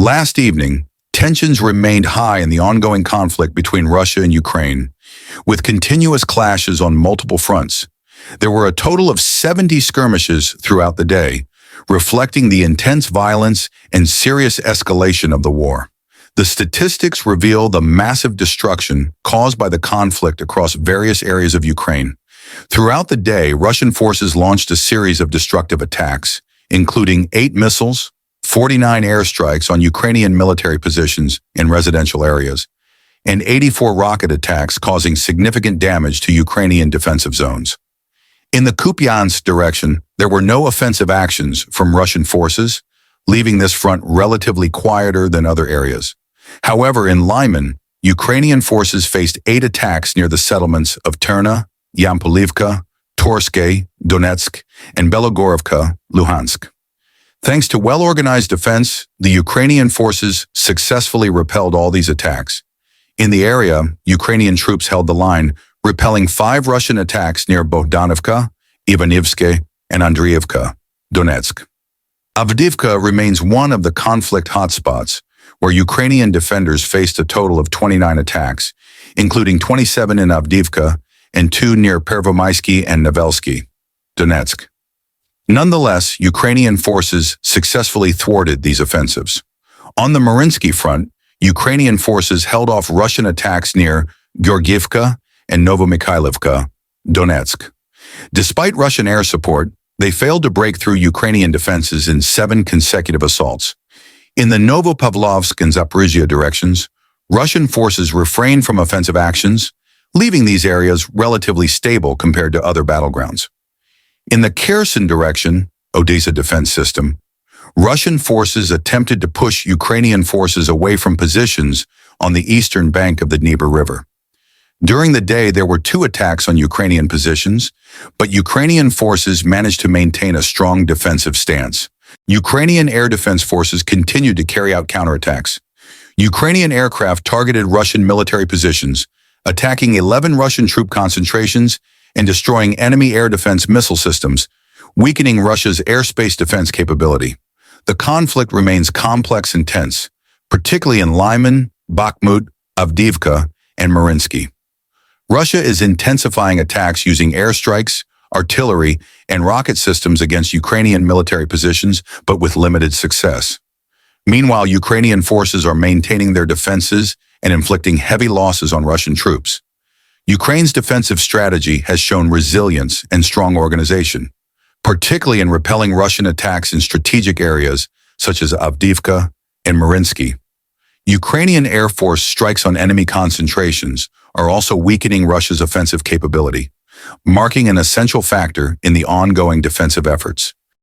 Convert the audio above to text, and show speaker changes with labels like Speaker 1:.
Speaker 1: Last evening, tensions remained high in the ongoing conflict between Russia and Ukraine, with continuous clashes on multiple fronts. There were a total of 70 skirmishes throughout the day, reflecting the intense violence and serious escalation of the war. The statistics reveal the massive destruction caused by the conflict across various areas of Ukraine. Throughout the day, Russian forces launched a series of destructive attacks, including 8 missiles, 49 airstrikes on Ukrainian military positions in residential areas, and 84 rocket attacks causing significant damage to Ukrainian defensive zones. In the Kupiansk direction, there were no offensive actions from Russian forces, leaving this front relatively quieter than other areas. However, in Lyman, Ukrainian forces faced 8 attacks near the settlements of Terna, Yampolivka, Torske, Donetsk, and Belogorovka, Luhansk. Thanks to well-organized defense, the Ukrainian forces successfully repelled all these attacks. In the area, Ukrainian troops held the line, repelling 5 Russian attacks near Bogdanovka, Ivanivske, and Andriivka, Donetsk. Avdiivka remains one of the conflict hotspots, where Ukrainian defenders faced a total of 29 attacks, including 27 in Avdiivka and 2 near Pervomaisky and Nevelsky, Donetsk. Nonetheless, Ukrainian forces successfully thwarted these offensives. On the Mariinsky front, Ukrainian forces held off Russian attacks near Georgievka and Novomikhailivka, Donetsk. Despite Russian air support, they failed to break through Ukrainian defenses in 7 consecutive assaults. In the Novopavlovsk and Zaporizhia directions, Russian forces refrained from offensive actions, leaving these areas relatively stable compared to other battlegrounds. In the Kherson direction, Odessa defense system, Russian forces attempted to push Ukrainian forces away from positions on the eastern bank of the Dnieper River. During the day, there were 2 attacks on Ukrainian positions, but Ukrainian forces managed to maintain a strong defensive stance. Ukrainian air defense forces continued to carry out counterattacks. Ukrainian aircraft targeted Russian military positions, attacking 11 Russian troop concentrations and destroying enemy air defense missile systems, weakening Russia's airspace defense capability. The conflict remains complex and tense, particularly in Lyman, Bakhmut, Avdiivka, and Mariinsky. Russia is intensifying attacks using airstrikes, artillery, and rocket systems against Ukrainian military positions, but with limited success. Meanwhile, Ukrainian forces are maintaining their defenses and inflicting heavy losses on Russian troops. Ukraine's defensive strategy has shown resilience and strong organization, particularly in repelling Russian attacks in strategic areas such as Avdiivka and Mariinsky. Ukrainian Air Force strikes on enemy concentrations are also weakening Russia's offensive capability, marking an essential factor in the ongoing defensive efforts.